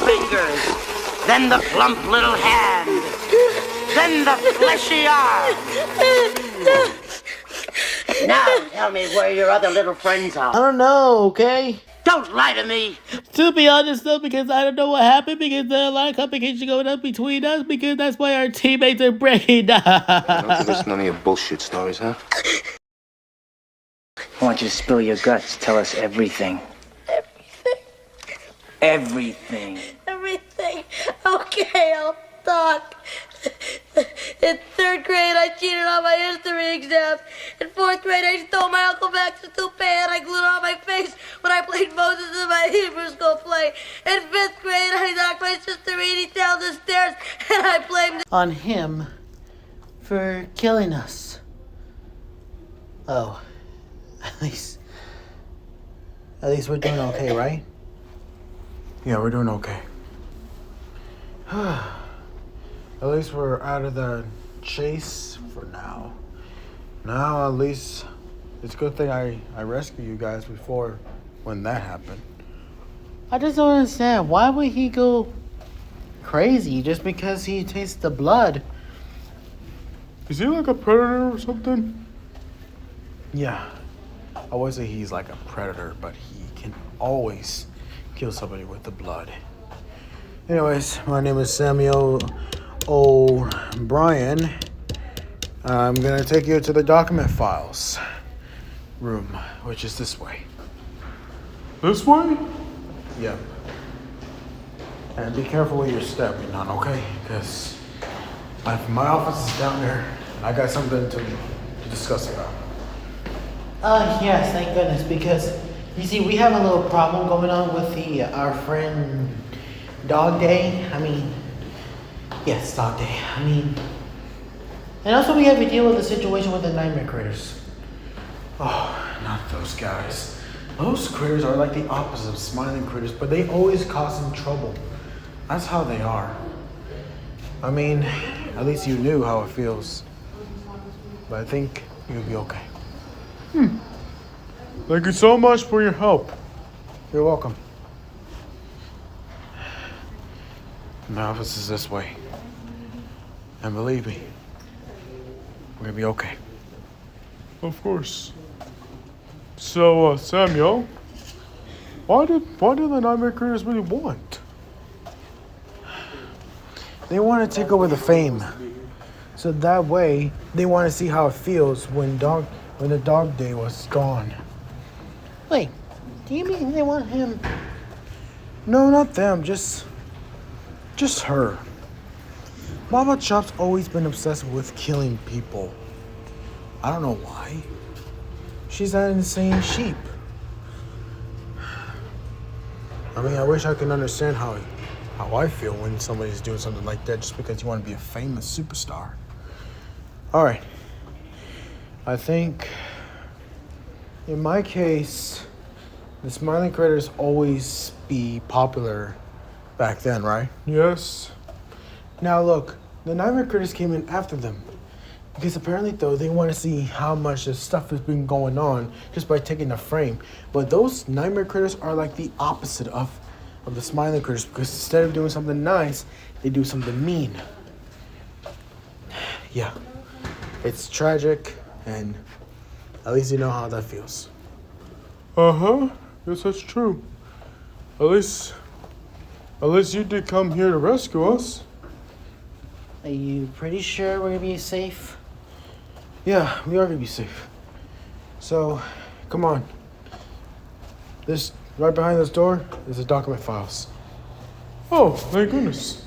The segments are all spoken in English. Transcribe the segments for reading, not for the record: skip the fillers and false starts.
fingers, then the plump little hand, then the fleshy arm. Now tell me where your other little friends are. I don't know, okay? Don't lie to me. To be honest, though, because I don't know what happened, because there are a lot of complications going on between us, because that's why our teammates are breaking up. I don't listen to none of your bullshit stories, huh? I want you to spill your guts. Tell us everything. Everything. Everything. Okay, I'll talk. In 3rd grade, I cheated on my history exam. In 4th grade, I stole my Uncle Max's toupee and I glued it on my face when I played Moses in my Hebrew school play. In 5th grade, I knocked my sister Edie down the stairs and I blamed on him for killing us. Oh, at least we're doing okay, right? Yeah, we're doing okay. At least we're out of the chase for now. Now, at least, it's a good thing I rescued you guys before when that happened. I just don't understand. Why would he go crazy just because he tastes the blood? Is he like a predator or something? Yeah. I would say he's like a predator, but he can always kill somebody with the blood. Anyways, my name is Samuel O'Brien. I'm gonna take you to the document files room, which is this way. This way? Yep. And be careful where you're stepping on, okay? Because my office is down there. I got something to discuss about. Yes, thank goodness, because you see, we have a little problem going on with our friend Dog Day. Yes, Dog Day. And also we have to deal with the situation with the nightmare critters. Oh, not those guys. Those critters are like the opposite of smiling critters, but they always cause them trouble. That's how they are. At least you knew how it feels. But I think you'll be okay. Thank you so much for your help. You're welcome. My office is this way. And believe me, we're gonna be okay. Of course. So, Samuel, why do the nightmare critters really want? They want to take over the fame. So that way, they want to see how it feels when the dog day was gone. Wait, do you mean they want him? No, not them, just her. Mama Chop's always been obsessed with killing people. I don't know why. She's that insane sheep. I wish I could understand how I feel when somebody's doing something like that just because you want to be a famous superstar. All right. I think, in my case, the smiling critters always be popular back then, right? Yes. Now look, the nightmare critters came in after them. Because apparently, though, they want to see how much this stuff has been going on just by taking a frame. But those nightmare critters are like the opposite of the smiling critters, because instead of doing something nice, they do something mean. Yeah. It's tragic, and at least you know how that feels. Uh-huh. Yes, that's true. At least you did come here to rescue us. Are you pretty sure we're gonna be safe? Yeah, we are gonna be safe. So, come on. This right behind this door is the document files. Oh, thank goodness.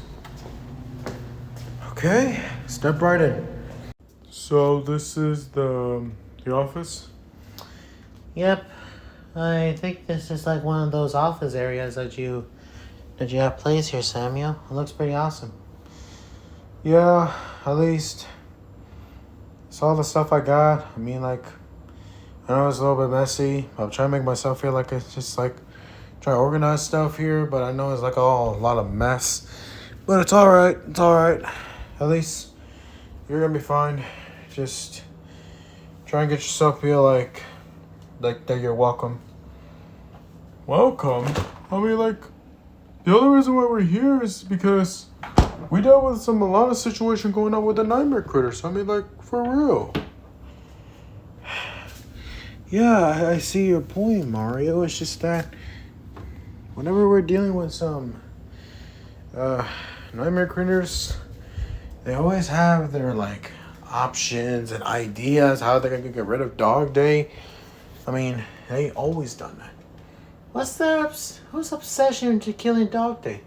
Okay, step right in. So this is the office? Yep. I think this is like one of those office areas that you have placed here, Samuel. It looks pretty awesome. Yeah, at least it's all the stuff I got. I know it's a little bit messy. I'm trying to make myself feel like it's just like trying to organize stuff here, but I know it's like a lot of mess. But it's all right. It's all right. At least you're gonna be fine. Just try and get yourself feel like that you're welcome. Welcome? The only reason why we're here is because we dealt with a lot of situation going on with the nightmare critters. I mean, like, for real. Yeah, I see your point, Mario. It's just that whenever we're dealing with some nightmare critters, they always have their, like, options and ideas how they're gonna get rid of Dog Day. I mean, they always done that. Who's obsession to killing Dog Day?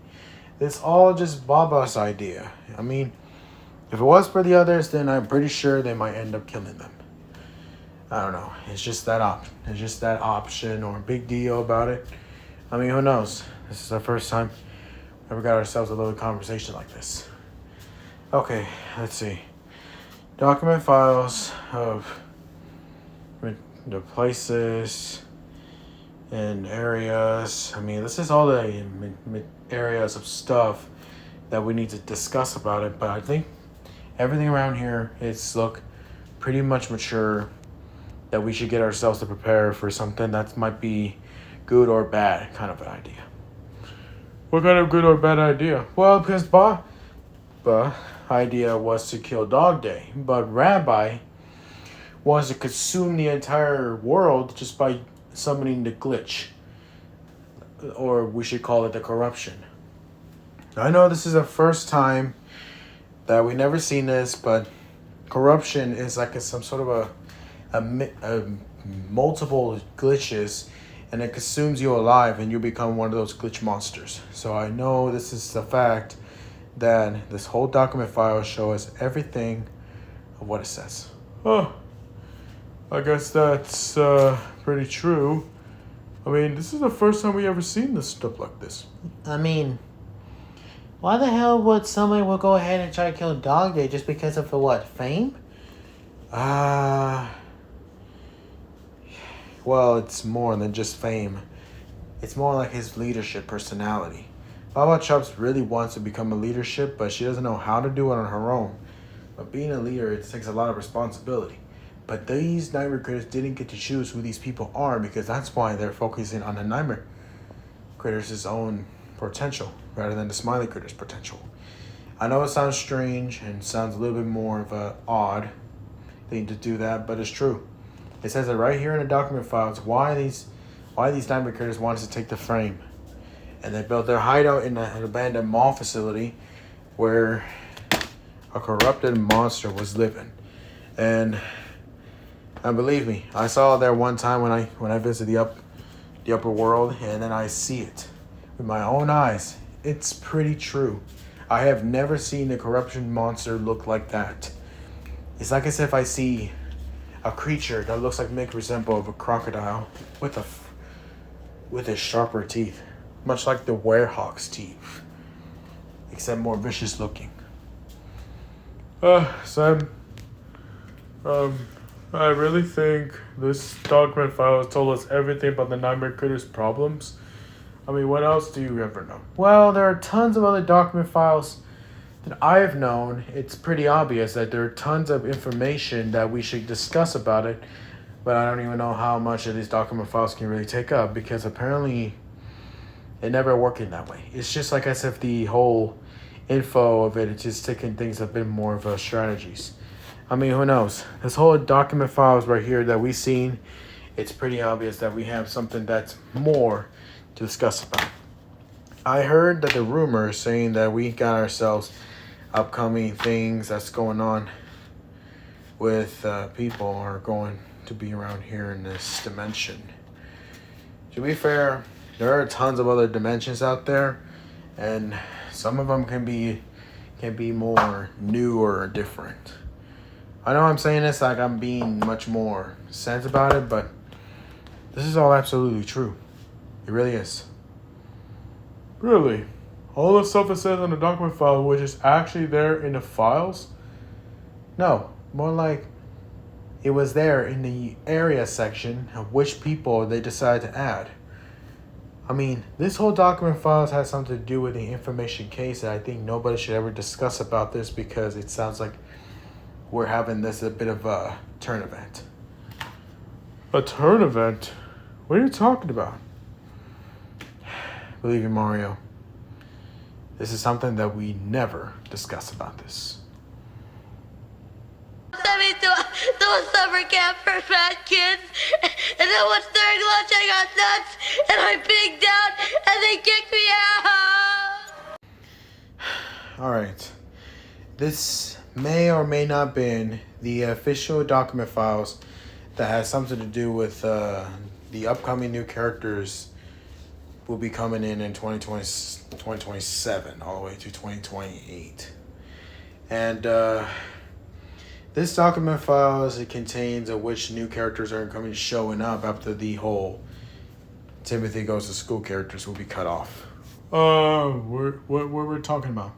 It's all just Baba's idea. I mean, if it was for the others, then I'm pretty sure they might end up killing them. I don't know. It's just that option. It's just that option or a big deal about it. I mean, who knows? This is the first time we ever got ourselves a little conversation like this. Okay, let's see. Document files of the places and areas. I mean, this is all the areas of stuff that we need to discuss about it. But I think everything around here is look pretty much mature. That we should get ourselves to prepare for something that might be good or bad kind of an idea. What kind of good or bad idea? Well, because Ba idea was to kill Dog Day, but Rabbi was to consume the entire world just by summoning the glitch. Or we should call it the corruption. I know this is the first time that we never seen this, but corruption is like some sort of a multiple glitches, and it consumes you alive and you become one of those glitch monsters. So I know this is the fact that this whole document file shows everything of what it says. Oh, I guess that's pretty true. I mean, this is the first time we ever seen this stuff like this. I mean, why the hell would somebody go ahead and try to kill Dog Day just because of what, fame? Well, it's more than just fame. It's more like his leadership personality. Baba Chubbs really wants to become a leadership, but she doesn't know how to do it on her own. But being a leader, it takes a lot of responsibility. But these nightmare critters didn't get to choose who these people are, because that's why they're focusing on the nightmare critters' own potential rather than the smiley critters' potential. I know it sounds strange and sounds a little bit more of a odd thing to do that, but it's true. It says it right here in the document files why these nightmare critters wanted to take the frame. And they built their hideout in an abandoned mall facility where a corrupted monster was living. And believe me, I saw it there one time when I visited the upper world, and then I see it with my own eyes. It's pretty true. I have never seen a corruption monster look like that. It's like as if I see a creature that looks like make resemble of a crocodile with his sharper teeth, much like the werehog's teeth, except more vicious looking. Sam, I really think this document file has told us everything about the nightmare critters' problems. I mean, what else do you ever know? Well, there are tons of other document files that I have known. It's pretty obvious that there are tons of information that we should discuss about it, but I don't even know how much of these document files can really take up, because apparently it never worked in that way. It's just like as if the whole info of it is just taking things a bit more of a strategies. I mean, who knows? This whole document files right here that we've seen, it's pretty obvious that we have something that's more to discuss about. I heard that the rumor is saying that we got ourselves upcoming things that's going on with people are going to be around here in this dimension. To be fair, there are tons of other dimensions out there, and some of them can be more new or different. I know I'm saying this like I'm being much more sense about it, but this is all absolutely true. It really is. Really? All the stuff it says on the document file, which is actually there in the files? No, more like it was there in the area section of which people they decided to add. I mean, this whole document files has something to do with the information case, and I think nobody should ever discuss about this because it sounds like we're having this a bit of a turn event. A turn event? What are you talking about? Believe me, Mario. This is something that we never discuss about this. Sent me to a summer camp for fat kids, and then once during lunch I got nuts, and I pigged out, and they kicked me out! Alright. This may or may not have been the official document files that has something to do with the upcoming new characters will be coming in 2027 all the way to 2028. And this document files, it contains which new characters are coming showing up after the whole Timothy Goes to School characters will be cut off. What we're talking about?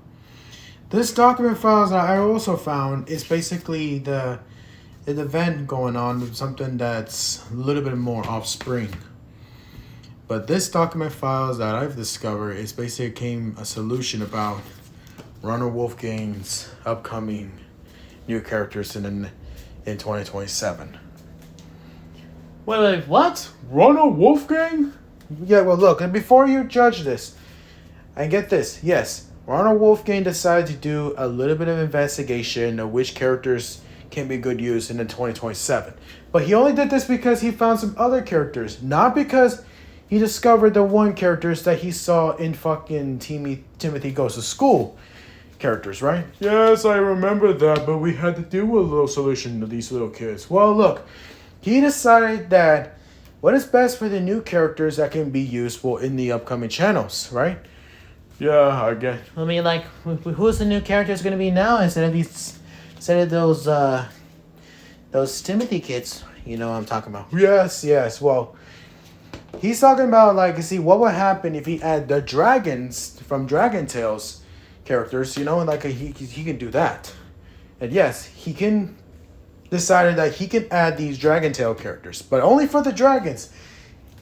This document files that I also found is basically an event going on with something that's a little bit more off-spring. But this document files that I've discovered is basically a solution about Ronald Wolfgang's upcoming new characters in 2027. Wait, what? Ronald Wolfgang? Yeah, well, look, and before you judge this, and get this, yes, Ronald Wolfgang decided to do a little bit of investigation of which characters can be good use in 2027. But he only did this because he found some other characters, not because he discovered the one characters that he saw in fucking Timothy Goes to School characters, right? Yes, I remember that, but we had to do a little solution to these little kids. Well, look, he decided that what is best for the new characters that can be useful in the upcoming channels, right? Yeah, I guess. I mean, like, who's the new characters going to be now instead of those Timothy kids? You know what I'm talking about. Yes. Well, he's talking about, like, you see, what would happen if he add the dragons from Dragon Tales characters, you know, and like he can do that. And yes, he can decided that he can add these Dragon Tale characters, but only for the dragons.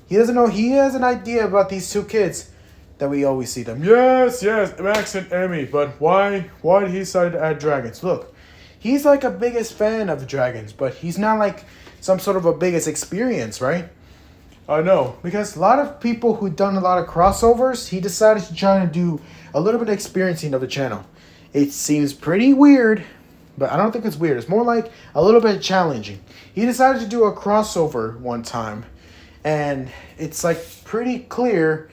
He doesn't know, he has an idea about these two kids that we always see them. Yes, Max and Emmy, but why did he decide to add dragons? Look, he's like a biggest fan of the dragons, but he's not like some sort of a biggest experience, right? I know, because a lot of people who done a lot of crossovers, he decided to try to do a little bit of experiencing of the channel. It seems pretty weird, but I don't think it's weird. It's more like a little bit challenging. He decided to do a crossover one time, and it's like pretty clear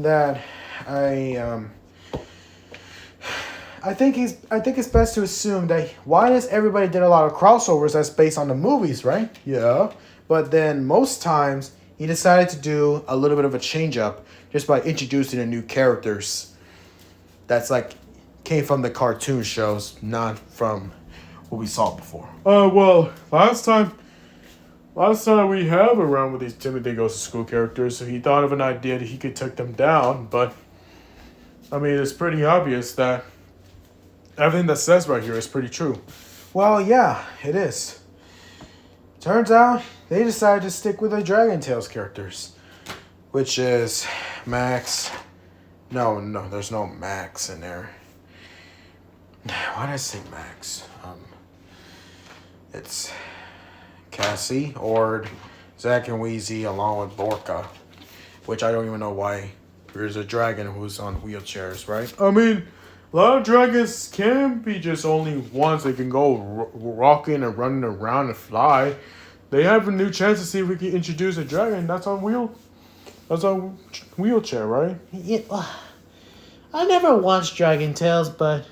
that I think it's best to assume that why does everybody did a lot of crossovers that's based on the movies, right? Yeah. But then most times he decided to do a little bit of a change up just by introducing the new characters. That's like came from the cartoon shows, not from what we saw before. Well, last time we have around with these Timothy Goes to School characters, so he thought of an idea that he could take them down, but I mean, it's pretty obvious that everything that says right here is pretty true. Well, yeah, it is. Turns out they decided to stick with the Dragon Tales characters, which is Max. No, there's no Max in there. Why did I say Max? It's Cassie, Ord, Zach, and Wheezy, along with Borka, which I don't even know why there's a dragon who's on wheelchairs, right? I mean, a lot of dragons can be just only ones that can go rocking and running around and fly. They have a new chance to see if we can introduce a dragon that's on wheelchair, right? Yeah, I never watched Dragon Tales, but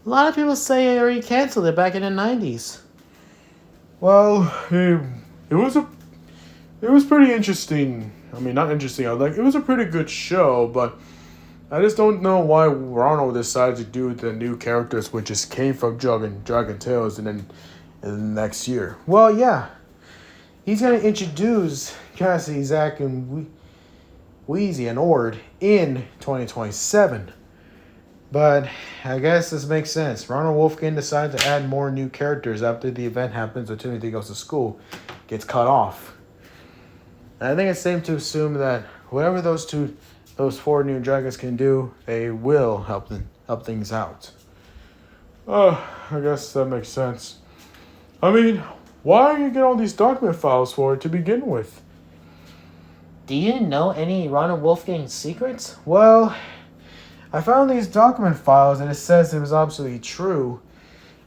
a lot of people say they already canceled it back in the 90s. Well, it was pretty interesting. I mean, not interesting. It was a pretty good show, but I just don't know why Ronald decided to do the new characters, which just came from Dragon Tales, and then in the next year. Well, yeah, he's gonna introduce Cassie, Zach, and Wheezy and Ord in 2027. But I guess this makes sense. Ronald Wolfgang decided to add more new characters after the event happens when Timothy Goes to School gets cut off. And I think it's safe to assume that whatever those four new dragons can do, they will help things out. I guess that makes sense. I mean, why do you get all these document files for it to begin with? Do you know any Ronald Wolfgang secrets? Well, I found these document files and it says it was absolutely true.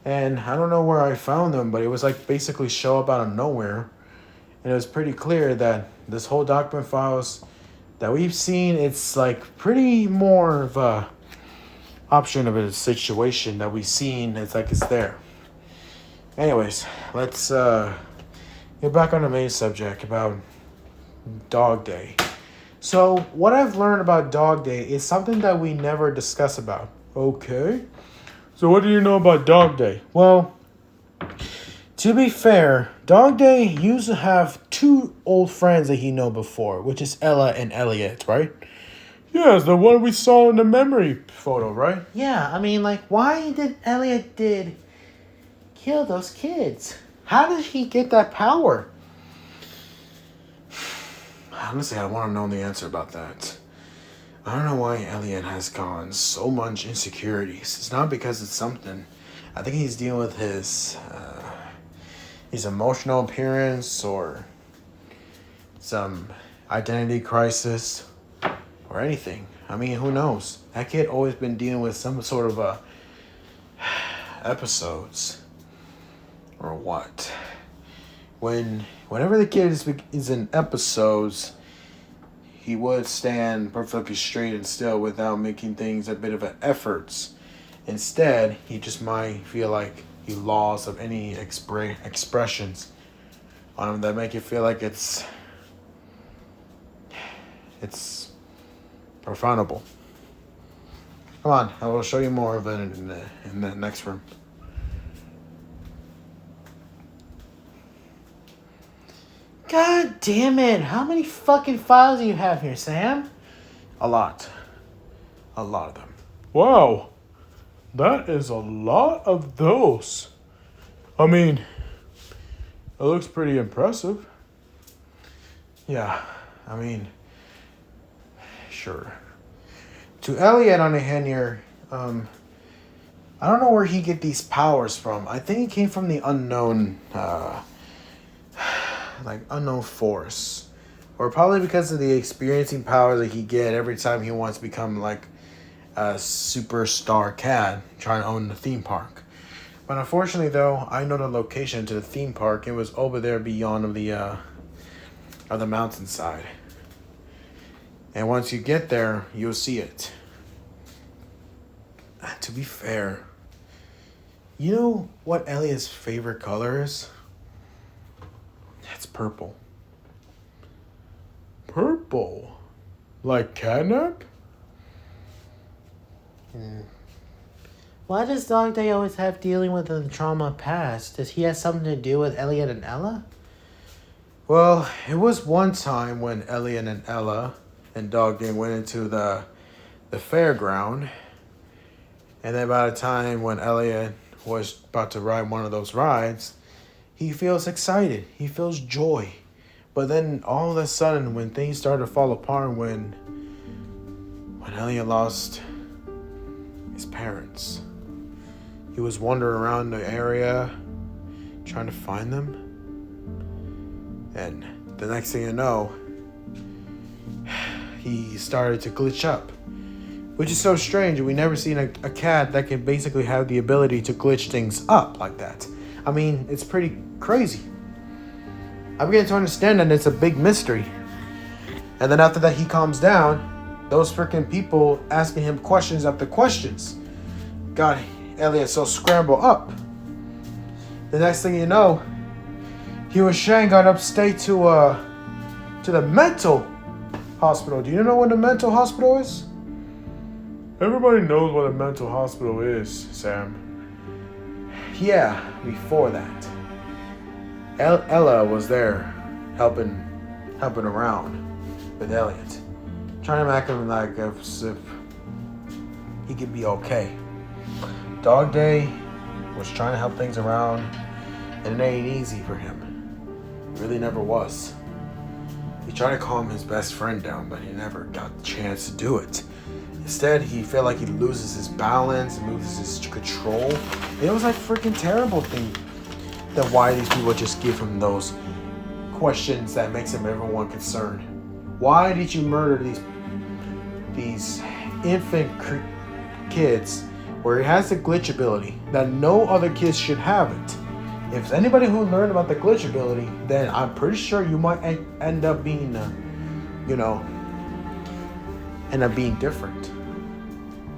And I don't know where I found them, but it was like basically show up out of nowhere. And it was pretty clear that this whole document files that we've seen, it's like pretty more of a option of a situation that we've seen. It's like it's there. Anyways, let's get back on the main subject about Dog Day. So what I've learned about Dog Day is something that we never discuss about. Okay. So what do you know about Dog Day? Well, to be fair, Dog Day used to have two old friends that he know before, which is Ella and Elliot, right? Yes, the one we saw in the memory photo, right? Yeah, I mean, like, why did Elliot kill those kids? How did he get that power? Honestly, I want to know the answer about that. I don't know why Elliot has gone so much insecurities. It's not because it's something. I think he's dealing with his emotional appearance or some identity crisis or anything. I mean, who knows? That kid always been dealing with some sort of episodes or what. Whenever the kid is in episodes, he would stand perfectly straight and still without making things a bit of an efforts. Instead, he just might feel like he lost of any expressions on him that make you feel like it's profoundable. Come on, I will show you more of it in the next room. God damn it. How many fucking files do you have here, Sam? A lot. A lot of them. Wow. That is a lot of those. I mean, it looks pretty impressive. Yeah, I mean, sure. To Elliot on the hand here, I don't know where he get these powers from. I think it came from the unknown, unknown force. Or probably because of the experiencing power that he get every time he wants to become like a superstar cat trying to own the theme park. But unfortunately though, I know the location to the theme park. It was over there beyond of the mountainside. And once you get there, you'll see it. To be fair, you know what Elliot's favorite color is? It's purple. Purple? Like catnip? Why does Dog Day always have dealing with the trauma past? Does he have something to do with Elliot and Ella? Well, it was one time when Elliot and Ella and Dog Day went into the fairground. And then by the time when Elliot was about to ride one of those rides, he feels excited. He feels joy. But then all of a sudden, when things started to fall apart, when Elliot lost his parents, he was wandering around the area trying to find them. And the next thing you know, he started to glitch up. Which is so strange. We never seen a cat that can basically have the ability to glitch things up like that. I mean, it's pretty crazy. I'm beginning to understand that it's a big mystery. And then after that, he calms down. Those freaking people asking him questions after questions. God, Elliot so scrambled up. The next thing you know, he and Shane got upstate to the mental hospital. Do you know what the mental hospital is? Everybody knows what a mental hospital is, Sam. Yeah, before that. Ella was there helping around with Elliot. Trying to make him like as if he could be okay. Dog Day was trying to help things around, and it ain't easy for him. It really never was. He tried to calm his best friend down, but he never got the chance to do it. Instead, he felt like he loses his balance, loses his control. It was like freaking terrible thing that why these people just give him those questions that makes him everyone concerned. Why did you murder these infant kids where it has the glitch ability that no other kids should have it. If there's anybody who learned about the glitch ability, then I'm pretty sure you might end up being, end up being different,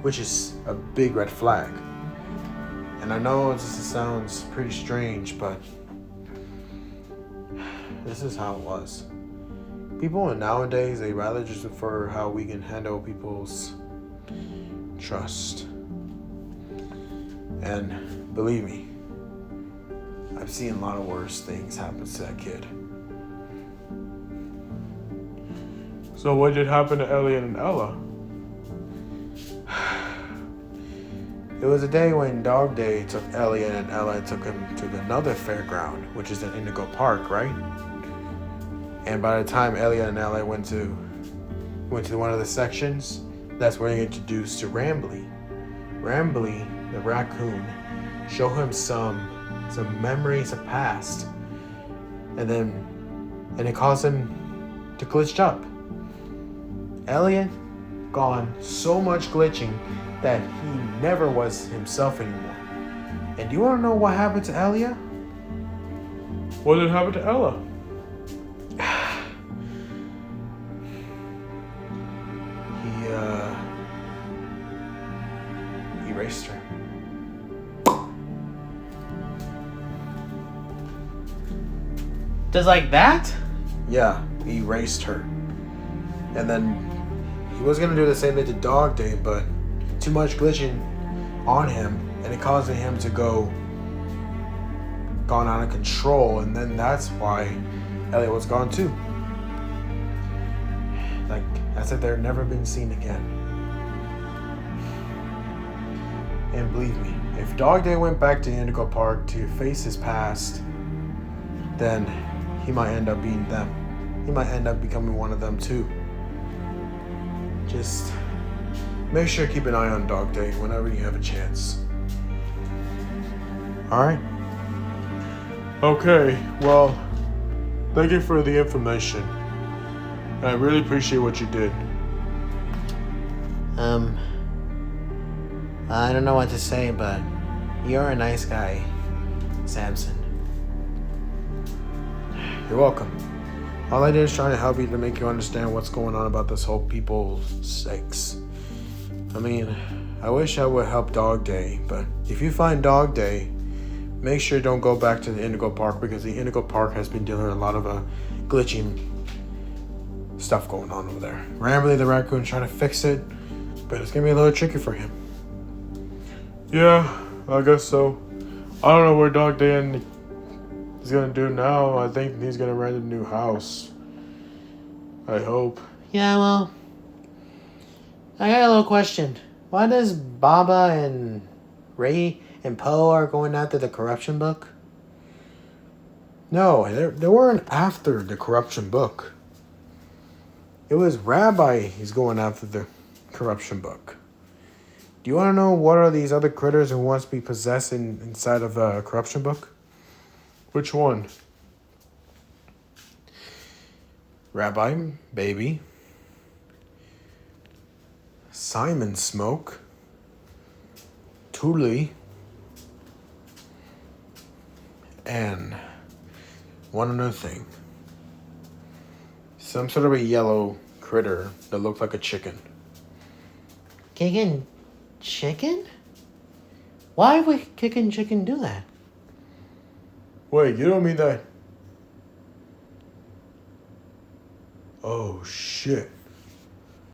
which is a big red flag. And I know this sounds pretty strange, but this is how it was. People nowadays, they rather just prefer how we can handle people's trust. And believe me, I've seen a lot of worse things happen to that kid. So what did happen to Elliot and Ella? It was a day when Dog Day took Elliot and Ella and took him to another fairground, which is in Indigo Park, right? And by the time Elliot and Ella went to one of the sections, that's where they introduced to Rambly. Rambly, the raccoon, showed him some memories of past, and it caused him to glitch up. Elliot gone so much glitching that he never was himself anymore. And do you want to know what happened to Elliot? What did happen to Ella? He erased her. Just like that? Yeah, he erased her. And then he was gonna do the same thing to Dog Day, but too much glitching on him, and it caused him to gone out of control, and then that's why Elliot was gone too. Like I said, they're never been seen again. And believe me, if Dog Day went back to Indigo Park to face his past, then he might end up being them. He might end up becoming one of them too. Just make sure to keep an eye on Dog Day whenever you have a chance. Alright? Okay, well, thank you for the information. I really appreciate what you did. I don't know what to say, but you're a nice guy, Samson. You're welcome. All I did is try to help you to make you understand what's going on about this whole people's sakes. I mean, I wish I would help Dog Day, but if you find Dog Day, make sure you don't go back to the Indigo Park, because the Indigo Park has been dealing with a lot of glitching stuff going on over there. Rambly the raccoon trying to fix it, but it's gonna be a little tricky for him. Yeah, I guess so. I don't know where Dog Day is gonna do now. I think he's gonna rent a new house. I hope. Yeah, well, I got a little question. Why does Baba and Ray and Poe are going after the corruption book? No, they weren't after the corruption book. It was Rabbi who's going after the corruption book. Do you want to know what are these other critters who wants to be possessed inside of a corruption book? Which one? Rabbi Baby, Simon Smoke, Thule, and one other thing. Some sort of a yellow critter that looked like a chicken. Kicking chicken? Why would kicking chicken do that? Wait, you don't mean that? Oh shit.